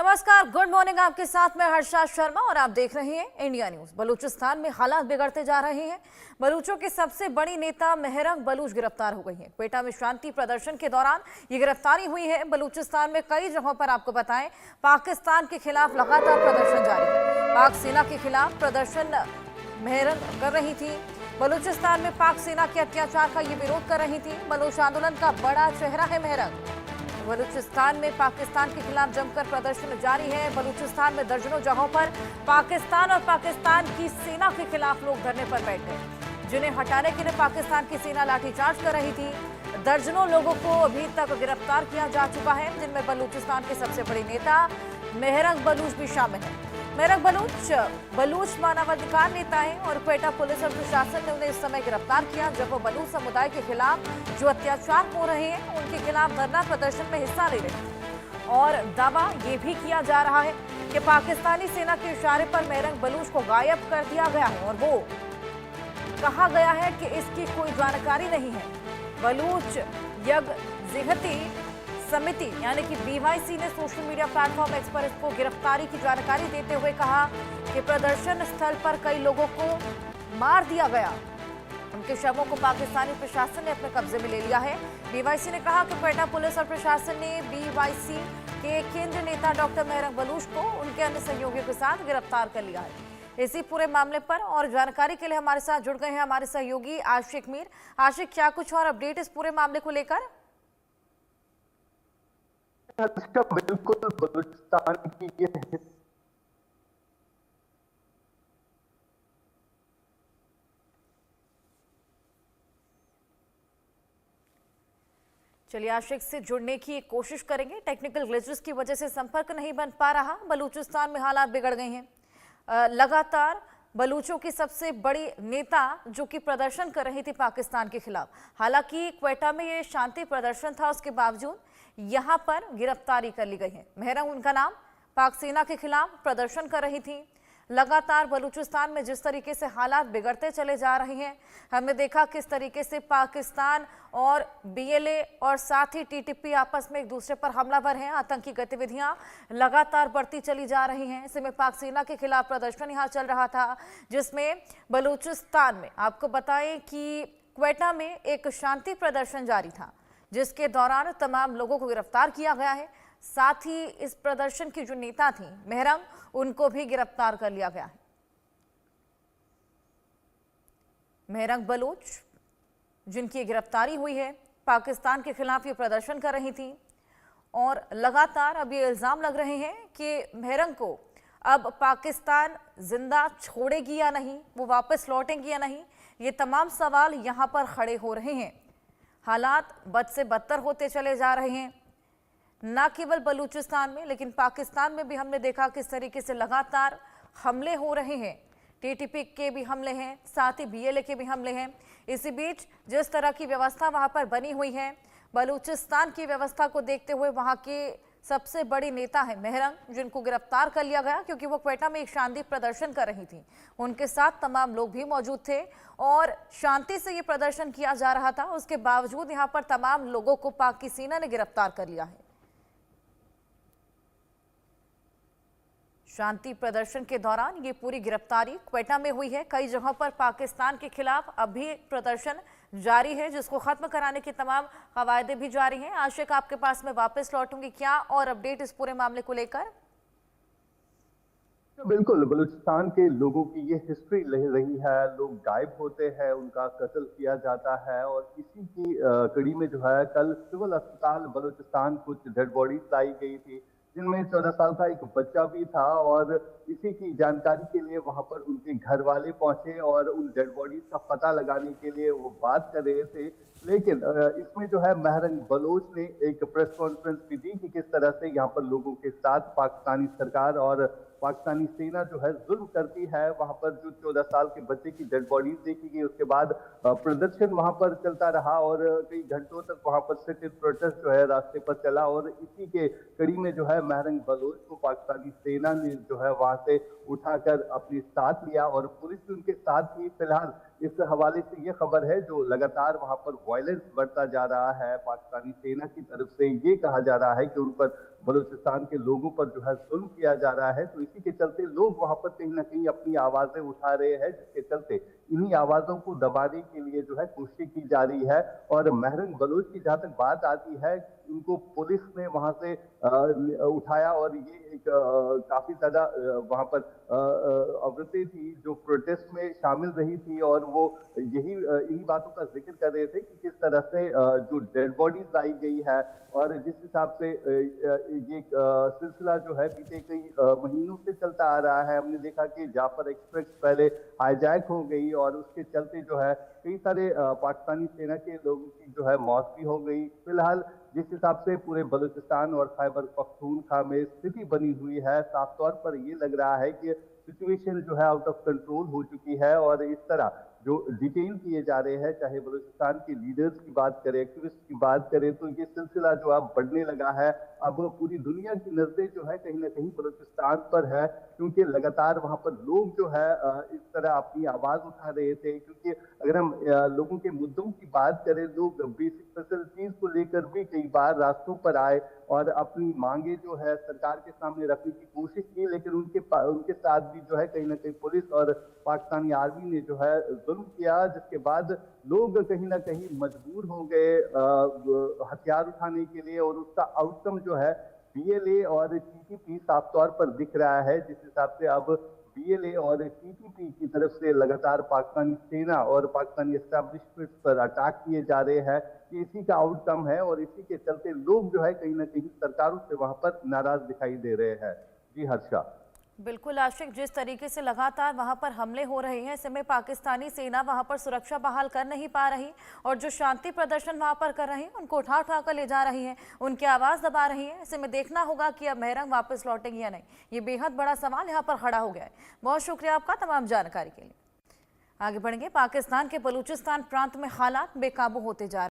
नमस्कार, good morning. आपके साथ मैं हर्षा शर्मा और आप देख रहे हैं इंडिया न्यूज। बलूचिस्तान में हालात बिगड़ते जा रहे हैं। बलूचों की सबसे बड़ी नेता मेहरंग बलूच गिरफ्तार हो गई है। क्वेटा में शांति प्रदर्शन के दौरान ये गिरफ्तारी हुई है। बलूचिस्तान में कई जगहों पर आपको बताएं, पाकिस्तान के खिलाफ लगातार प्रदर्शन जारी है। पाक सेना के खिलाफ प्रदर्शन मेहरंग कर रही थी। बलूचिस्तान में पाक सेना के अत्याचार का ये विरोध कर रही थी। बलूच आंदोलन का बड़ा चेहरा है मेहरंग। बलूचिस्तान में पाकिस्तान के खिलाफ जमकर प्रदर्शन जारी है। बलूचिस्तान में दर्जनों जगहों पर पाकिस्तान और पाकिस्तान की सेना के खिलाफ लोग धरने पर बैठ गए, जिन्हें हटाने के लिए पाकिस्तान की सेना लाठीचार्ज कर रही थी। दर्जनों लोगों को अभी तक गिरफ्तार किया जा चुका है, जिनमें बलूचिस्तान के सबसे बड़ी नेता मेहरंग बलूच भी शामिल है। मेहरंग बलूच मानवाधिकार नेता है और क्वेटा पुलिस और प्रशासन ने उन्हें इस समय गिरफ्तार किया, जब वो बलूच समुदाय के खिलाफ जो अत्याचार हो रहे हैं उनके खिलाफ धरना प्रदर्शन में हिस्सा ले रहे हैं। और दावा ये भी किया जा रहा है कि पाकिस्तानी सेना के इशारे पर मेहरंग बलूच को गायब कर दिया गया है और वो कहा गया है कि इसकी कोई जानकारी नहीं है। बलूच यगजिहती समिति यानी कि BYC ने सोशल मीडिया प्लेटफॉर्म एक्स पर इसको गिरफ्तारी की जानकारी देते हुए कहा कि प्रदर्शन स्थल पर कई लोगों को मार दिया गया। उनके शवों को पाकिस्तानी प्रशासन ने अपने कब्जे में ले लिया है। BYC ने कहा कि क्वेटा पुलिस और प्रशासन ने BYC के केंद्रीय नेता डॉक्टर मेहरंग बलूच को उनके अन्य सहयोगियों के साथ गिरफ्तार कर लिया है। इसी पूरे मामले पर और जानकारी के लिए हमारे साथ जुड़ गए हैं हमारे सहयोगी आशिक मीर। आशिक, क्या कुछ और अपडेट इस पूरे मामले को लेकर? बिल्कुल, बलूचिस्तान की ये चलिए, आशिक से जुड़ने की कोशिश करेंगे। टेक्निकल ग्लिचेस की वजह से संपर्क नहीं बन पा रहा। बलूचिस्तान में हालात बिगड़ गए हैं। लगातार बलूचों की सबसे बड़ी नेता जो कि प्रदर्शन कर रही थी पाकिस्तान के खिलाफ, हालांकि क्वेटा में ये शांति प्रदर्शन था, उसके बावजूद यहां पर गिरफ्तारी कर ली गई है। मेहरंग उनका नाम, पाक सेना के खिलाफ प्रदर्शन कर रही थी। लगातार बलूचिस्तान में जिस तरीके से हालात बिगड़ते चले जा रहे हैं, हमने देखा किस तरीके से पाकिस्तान और BLA और साथ ही TTP आपस में एक दूसरे पर हमलावर हैं। आतंकी गतिविधियां लगातार बढ़ती चली जा रही हैं। ऐसे में पाक सेना के खिलाफ प्रदर्शन यहां चल रहा था, जिसमें बलूचिस्तान में आपको बताएं कि क्वेटा में एक शांति प्रदर्शन जारी था, जिसके दौरान तमाम लोगों को गिरफ्तार किया गया है। साथ ही इस प्रदर्शन की जो नेता थी मेहरंग, उनको भी गिरफ्तार कर लिया गया है। मेहरंग बलूच जिनकी गिरफ्तारी हुई है, पाकिस्तान के खिलाफ ये प्रदर्शन कर रही थी और लगातार अब ये इल्जाम लग रहे हैं कि मेहरंग को अब पाकिस्तान जिंदा छोड़ेगी या नहीं, वो वापस लौटेंगी या नहीं, ये तमाम सवाल यहां पर खड़े हो रहे हैं। हालात बद से बदतर होते चले जा रहे हैं, न केवल बलूचिस्तान में लेकिन पाकिस्तान में भी हमने देखा किस तरीके से लगातार हमले हो रहे हैं। TTP के भी हमले हैं, साथ ही BLA के भी हमले हैं। इसी बीच जिस तरह की व्यवस्था वहां पर बनी हुई है, बलूचिस्तान की व्यवस्था को देखते हुए वहां के सबसे बड़ी नेता है मेहरंग, जिनको गिरफ्तार कर लिया गया क्योंकि वो क्वेटा में एक शांति प्रदर्शन कर रही थी। उनके साथ तमाम लोग भी मौजूद थे और शांति से ये प्रदर्शन किया जा रहा था। उसके बावजूद यहाँ पर तमाम लोगों को पाक की सेना ने गिरफ्तार कर लिया है। शांति प्रदर्शन के दौरान ये पूरी गिरफ्तारी क्वेटा में हुई है। कई जगहों पर पाकिस्तान के खिलाफ अभी प्रदर्शन जारी है, जिसको खत्म कराने की तमाम कवायदे भी जारी हैं। आशिक, आपके पास मैं वापस लौटूंगी। क्या और अपडेट इस पूरे मामले को लेकर? बिल्कुल, बलूचिस्तान के लोगों की ये हिस्ट्री रही है। लोग गायब होते हैं, उनका कत्ल किया जाता है और इसी की कड़ी में जो है कल सिविल अस्पताल बलूचिस्तान कुछ डेड बॉडीज लाई गई थी, जिनमें 14 साल का एक बच्चा भी था। और इसी की जानकारी के लिए वहां पर उनके घर वाले पहुंचे और उन डेड बॉडीज का पता लगाने के लिए वो बात कर रहे थे। लेकिन इसमें जो है मेहरंग बलूच ने एक प्रेस कॉन्फ्रेंस भी दी कि किस तरह से यहाँ पर लोगों के साथ पाकिस्तानी सरकार और पाकिस्तानी सेना जो है जुल्म करती है। वहां पर जो 14 साल के बच्चे की डेड बॉडीज देखी गई, उसके बाद प्रदर्शन वहां पर चलता रहा और कई घंटों तक वहां पर सिट इन प्रोटेस्ट जो है रास्ते पर चला। और इसी के कड़ी में जो है मेहरंग बलूच को पाकिस्तानी सेना ने जो है वहां से उठाकर अपने साथ लिया और पुलिस भी उनके साथ थी। फिलहाल इस हवाले से ये खबर है जो लगातार वहां पर वायलेंस बढ़ता जा रहा है पाकिस्तानी सेना की तरफ से। ये कहा जा रहा है कि उन पर बलूचिस्तान के लोगों पर जो है जुल्म किया जा रहा है, तो इसी के चलते लोग वहां पर कहीं ना कहीं अपनी आवाजें उठा रहे हैं, जिसके चलते इन्हीं आवाजों को दबाने के लिए जो है कोशिश की जा रही है। और महरंग बलूच की जहां तक बात आती है, उनको पुलिस ने वहां से उठाया और ये एक काफी ज्यादा वहां पर औरतें थी जो प्रोटेस्ट में शामिल रही थी और वो यही इन्हीं बातों का जिक्र कर रहे थे कि किस तरह से जो डेड बॉडीज लाई गई है और जिस हिसाब से ये सिलसिला जो है बीते कई महीनों से चलता आ रहा है। हमने देखा कि जाफर एक्सप्रेस पहले हाईजैक हो गई और उसके चलते जो है कई सारे पाकिस्तानी सेना के लोगों की जो है मौत भी हो गई। फिलहाल जिस हिसाब से पूरे बलूचिस्तान और खैबर पख्तूनख्वा में स्थिति बनी हुई है, साफ तौर पर ये लग रहा है कि सिचुएशन जो है आउट ऑफ कंट्रोल हो चुकी है और इस तरह जो डिटेन किए जा रहे हैं, चाहे बलूचिस्तान के लीडर्स की बात करें, एक्टिविस्ट की बात करें, तो ये सिलसिला जो अब बढ़ने लगा है। अब पूरी दुनिया की नजरें जो है कहीं ना कहीं बलूचिस्तान पर है, क्योंकि लगातार वहां पर लोग जो है इस तरह अपनी आवाज उठा रहे थे। क्योंकि अगर हम लोगों के मुद्दों की बात करें, लोग बेसिक फैसिलिटीज को लेकर भी कई बार रास्तों पर आए और अपनी मांगे जो है सरकार के सामने रखने की कोशिश की, लेकिन उनके साथ भी जो है कहीं ना कहीं पुलिस और पाकिस्तानी आर्मी ने जो है जुल्म किया, जिसके बाद लोग कहीं ना कहीं मजबूर हो गए हथियार उठाने के लिए और उसका आउटकम जो है बीएलए और टीटीपी साफ तौर पर दिख रहा है। जिस हिसाब से अब बीएलए और टीटीपी की तरफ से लगातार पाकिस्तानी सेना और पाकिस्तानी एस्टैब्लिशमेंट पर अटैक किए जा रहे हैं, कि इसी का आउटकम है और इसी के चलते लोग जो है कहीं ना कहीं सरकारों से वहां पर नाराज दिखाई दे रहे हैं। जी हर्षा। बिल्कुल आशिक, जिस तरीके से लगातार वहां पर हमले हो रहे हैं, ऐसे में पाकिस्तानी सेना वहां पर सुरक्षा बहाल कर नहीं पा रही और जो शांति प्रदर्शन वहां पर कर रही हैं उनको उठा उठा कर ले जा रही हैं, उनकी आवाज़ दबा रही हैं। ऐसे में देखना होगा कि अब महरंग वापस लौटेंगे या नहीं। ये बेहद बड़ा सवाल यहाँ पर खड़ा हो गया है। बहुत शुक्रिया आपका तमाम जानकारी के लिए। आगे बढ़ेंगे। पाकिस्तान के बलूचिस्तान प्रांत में हालात बेकाबू होते जा रहे हैं।